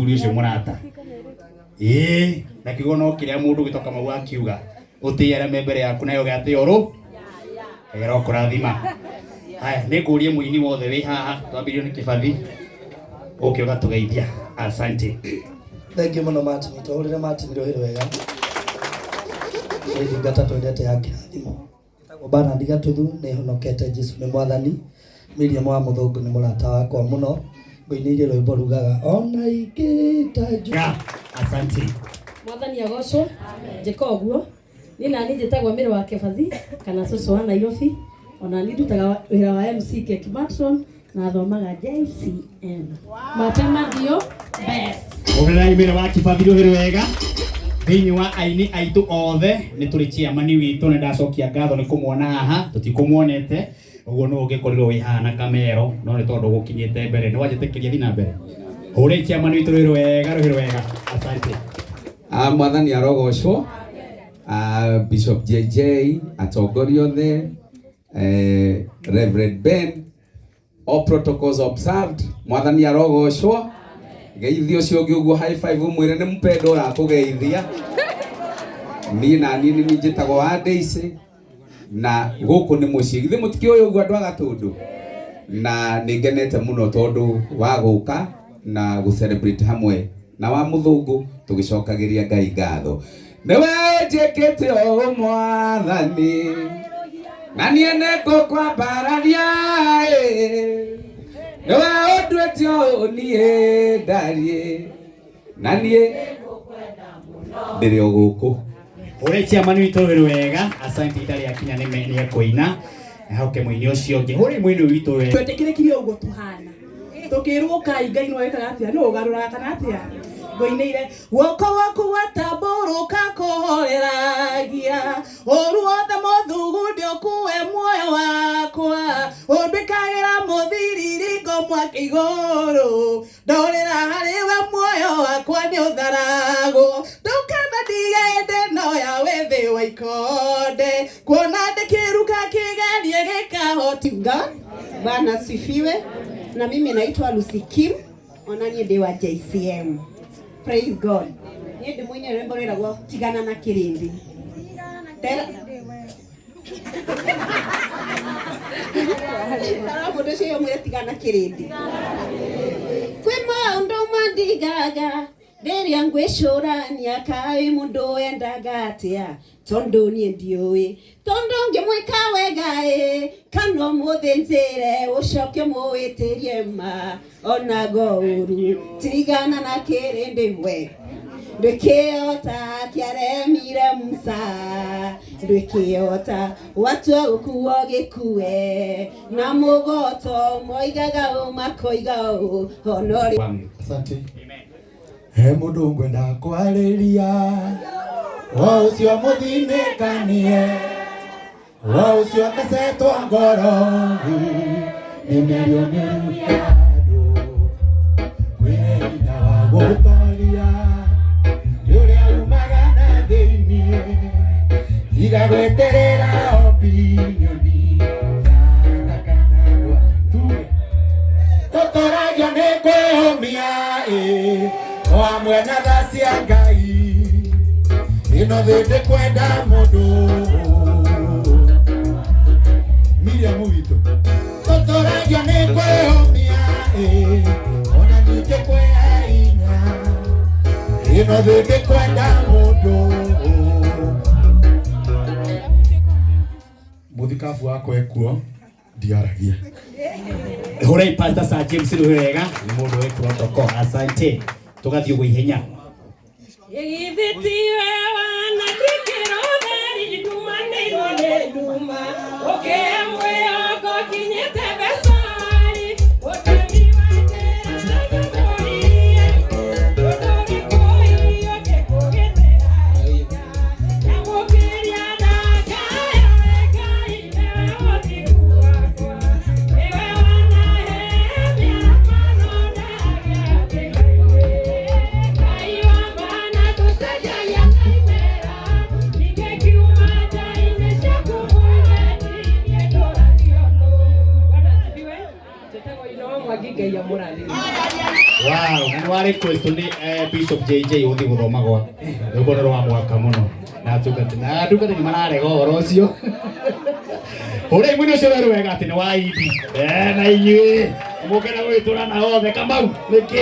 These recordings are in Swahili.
muthuri ucio murata na kiugo no kiria mundu gitoka mau akiuga utiere mbere yaku nayo gate oru ero kurathima. Haya nigurie muini wothe wi haha twambirio ni Kibathi okay ugatugeithia. Asante. Thank you muno Martin, twaurire Martin rohero wega ndi ngata twendete yake thimo itagwo bana ndiga tuthu ni honokete Jesu ni mwathani. Miriam wa Muthungu ni murata wakwa muno ngoinirie rwimbo rugaga ona ikita. Asante. Mwathani agocwo njika uguo ni nani njitagwo Miri wa Kibathi kana Susu wa Nairobi. Ona ni ndutaga wira wa MC Keki Maxon na thomaga JCM. Mapema ndio best. Ogerai Miri wa Kibathi rohero wega thini wa aini aitu othe ni turi chiamani witu ni ndacokia ngatho ni kumwona haha tutikumonete uguo no ugikoriro wi haha na kamero no ni tondu gukinyite mbere ni wajitikiria thina mbere uri chiamani witu rohero wega. Asante. Mwathani arogocwo. Bishop JJ atongoria othe Reverend Ben, all protocols observed. Mwathani arogocwo. Geithio cio ngi uguo high five umwire ni mpendo urakugeithia. Ni na ni njitagwo wa Daisy na guku ni mucii githi mutikioyo uguo andu agatundu na ningenete muno tondu wa guka na gu celebrate hamwe na wa Muthungu tugicokagiria Ngai ngatho. Niwe njikite o Mwathani na nie nigukwambararia niwe unduite o nie ndarie na nie ndiri o guku uri chiamani witu rohero wega. Asante itari akinya ni ekuina hauke muini ucio ngi uri muini witu wega twetekirekirie uguo tuhana tukirwo kai Ngai no ekaga atia no ugarura kana atia ngoineire woko waku watamburuka kuhoreragia uruothe Muthugu ndio kuwe muoyo wakwa undikagira muthiriringo mwaka iguru ndorera hariwe muoyo wakwa ni utharago ndukana ndigende no ya wethi wa ikonde kuona ndikiruka kigerie gikahotinga. Bwana sifiwe. Na mimi naitwa Lucy Kim, onanie ndi wa JCM. Praise God. Ni ndi mwenye rembo rwiragwo tigana na kirindi. Tara mundu cio mwire tigana kirindi. Kwi maundu mandigaga ndiria ngwicurania kai mundu wendaga atia tondu nie ndiui tondu ngimwika wega kana muthinjire ucoke muwitirie ma ona gouru tigana na kirindi we ndwikiota kiaremire Musa ndwikiota watu ukuo gikue na mugoto moigaga umakoiga honori. Asante. He mundu ngwenda kwariria wa ucio muthinekanie wa ucio mesetwo ngoro ni merio meruya andu kwina wa gutoria yuria umaga na thiini tiga gweterera opinioni na kana tu totoragia ni kwihumia wa mwena thacia Ngai ino thinde kwenda mundu. Miriam witu totoragia ni kwihumia ona ninge kwea inya ino thinde kwenda mundu. Muthikabu wako ekuo ndiaragia uri Pastor Sir James Ruhega ni mundu we protocol. Asante. Tugathie uguo ihenya igithitiwe wana dikiro theri duma ni duma okay mwako kinyete besari otemi wake sagori odogi koi oke kogetera ya mokiria daka ya ine otikuwa kwa ewe wana hemia manona ya request ni Bishop JJ uthi guthoma gwa rwimbo rwa mwaka muno na tuka ni mararega horo ucio ore mwini ucio weru wega ati ni wa idi na inyui mukena gwitura na othe Kamau niki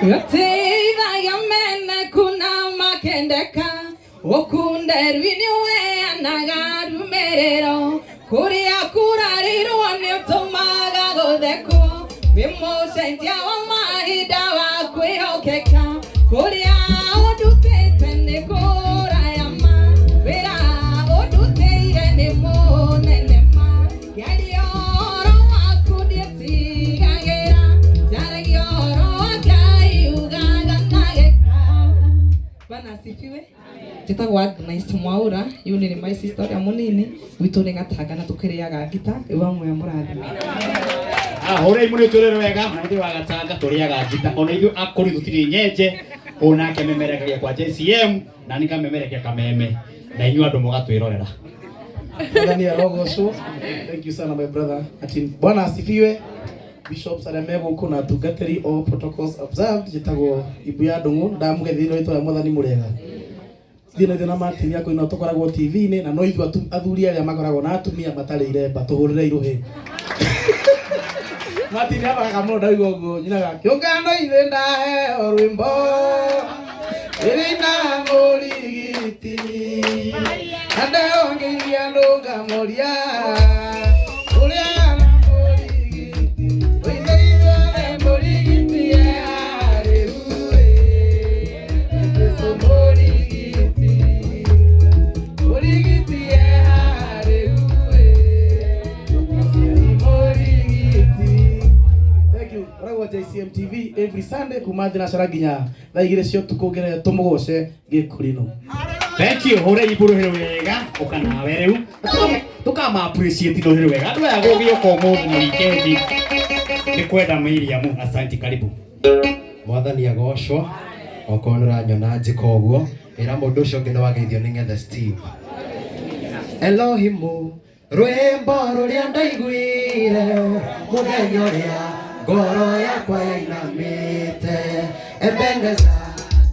Yoteithagia mene kuna makendeka Okunderwini weanaga rumerero Kuria kurarirwo ni utumaga gutheko Wimucenjia wa mahinda wa kwihokeka Kuria udutite ni kuraya ma Wira udutire ni munene ma Yari oro waku ndietigagira Jaragi oro wakai ugaga nageka Bwana asifiwe. Njĩtagwo Agnes Mwaura, yũ nĩ my sister ya munini gwitũ nĩ Gatanga na tũkĩrĩaga ngita ĩwamwe ya mũrathime. Ore imwe turere wega na ndi wa Gatanga tũrĩaga ngita ona ithuĩ akũri tũtirĩ nyenje ona kememerekia kwa JCM na nikamemerekia kameme na inyuĩ andũ mũgatwĩrorera. Mwathani arogocwo. Thank you sana my brother. Ati Bwana asifiwe. Bishop Sareme gũkũ na tungatĩri all protocols observed njĩtagwo Ibuya Ndung'u ndamũgeithio rĩtwa rĩa Mwathani mũrega. Thina na matini yako ino tokoragwo TV-inĩ na no ithuĩ athuri arĩa makoragwo na atumia matarĩ iremba tũhũrĩre irũhĩ. Matini abaga mũno ndaigua ũguo nyinaga kĩũngano ithe ndaheo rwĩmbo ĩrĩ na mũrigiti na ndehongeria ndũnga moria ũrĩa JCM TV every Sunday kumathina caraginya thaa igĩrĩ cia ũtukũ ngereire tũmũgoce gĩkũrino. Thank you. Hore iburuhire wega ukanawe riu tukama appreciate ndohire wega andu aya gũgĩũka ũmũthĩ na weekend ni kwenda Miriam. Asante, karibu. Mwathani agocwo okorwo nĩ ũranyona njĩka ũguo ĩra mũndũ ũcio ũngĩ nĩ wageithio nĩ Ng'ethe Steve. Elohimu rwĩmbo rũrĩa ndaiguire mũthenya ũrĩa ngoro yakwa yainamĩte Ebeneza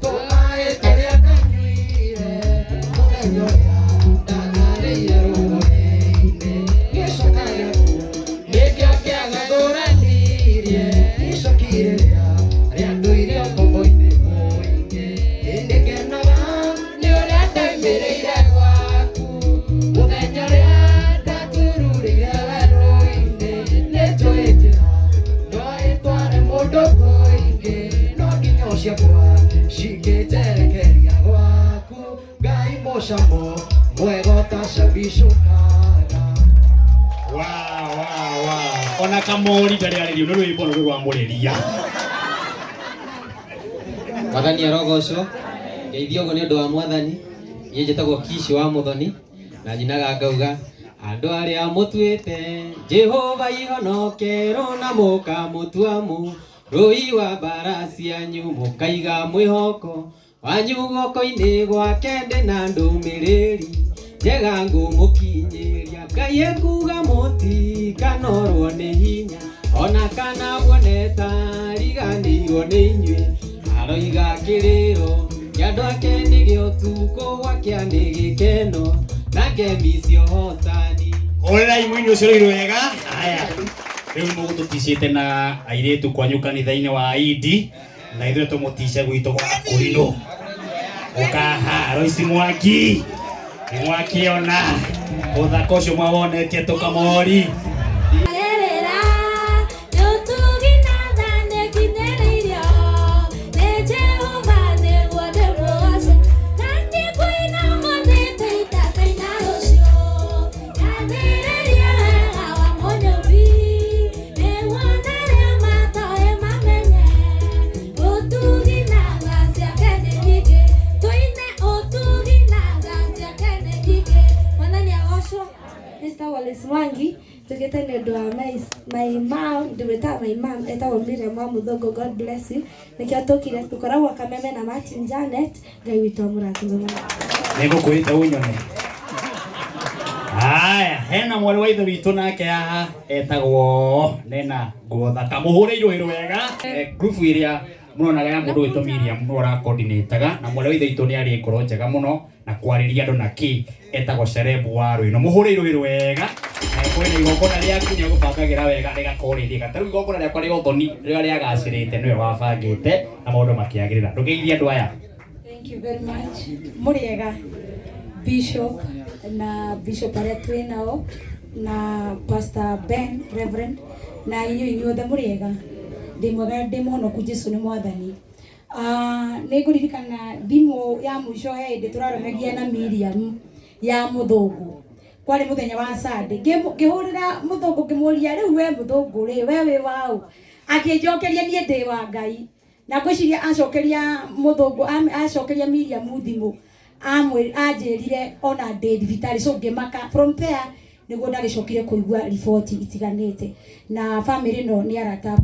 tũmaĩ tũrĩa ndanyuire mũthenya ũrĩa ndanarĩire rũĩ-inĩ gĩcoka gĩaku nĩkĩo kĩagathũranirie icoki rĩrĩa ndũire ũkombo-inĩ mũingĩ nĩngenaga nĩ ũrĩa ndaimĩrĩire gwaku mũthenya ũrĩa ndatururĩire werũ-inĩ nĩnjũĩ njĩra ciakwa cingĩnjerekeria gwaku Ngai mũcamo mwega ũtacabicũkaga. Ona Kamori ndarĩ arĩrio nĩ rwĩmbo rũrũ rwa mũrĩria. Mwathani arogocwo ngeithio ũguo nĩ ũndũ wa Mwathani. Niĩ njĩtagwo Kishi wa Mũthoni na njinaga ngauga andũ arĩa mũtuĩte Jehova ihonokero na mũkamũtua rũi wa mbara cianyu mũkaiga mwĩhoko wanyu guoko-inĩ gwake ndĩna ndũmĩrĩri njega ngũmũkinyĩria Ngai ekuga mũtikanorwo nĩ hinya ona kana muone ta riganĩirwo nĩ inyuĩ aroiga kĩrĩro kĩa andũ ake nĩgĩo ũtukũ gwakĩa nĩ gĩkeno na ngemi cia ũhotani. Orera imwini ũcio rĩirwo wega. Haya rĩu mũgũtũticĩte na airĩtu kwanyu kanitha-inĩ wa Idi na ithuĩ tũmũtice gwitũ gwa Kũrinũ ũkaha Royce Mwangi nĩ mwakiona ũthaka ũcio mwawonetie tũkamori. Mwangi tugete nĩ ũndũ wa my mom ndĩmwĩtaga my mom etagwo Miriam wa Mũthũngũ. God bless you. Nĩkĩo tũkire tũkoragwo Kameme na Martin Janet. Ngai witũ amũrathime mũno. Nĩngũkwĩta ũnyone. Haya, hena mwari wa ithe witũ nake haha etagwo Nena Ngũtha. Kamũhũre irohĩro wega. Group iria mũronaga ya mũndũ wĩtwo Miriam nĩ ũra coordinateaga, na mwari wa ithe witũ nĩ arĩ ngoro njega mũno na kwarĩria andũ na kĩ etagwo Cerebu wa Rwĩno. Mũhũre irohĩro wega. Kwĩna igongona rĩaku nĩ agũbangagĩra wega rĩgakorwo rĩ rĩega. Tarĩu igongona rĩakwa rĩa ũthoni rĩrĩa rĩagacĩrĩte nĩwe wabangĩte na maũndũ makĩagĩrĩra. Ndũgeithie andũ aya. Thank you very much. Mũrĩega Bishop na Bishop arĩa twĩ nao na Pastor Ben Reverend na inyuothe mũrĩega. Ndĩ mwega ndĩ mũhonoku Jesũ nĩ mwathani. Nĩ ngũririkana thimũ ya mũico he hĩndĩ tũraromagia na Miriam ya mũthũngũ. Kwarĩ mũthenya wa Sunday. Ngĩhũrĩra mũthũngũ ngĩmũria rĩu we mũthũngũ rĩ we wĩ waũ? Akĩnjokeria niĩ ndĩ wa Ngai. Na ngwĩciria acokeria mũthũngũ acokeria Miriam thimũ. Anjĩrire ona ndĩ thibitarĩ, so ngĩmaka from there nĩguo ndagĩcokire kũigua riboti itiganĩte na family no nĩ arata.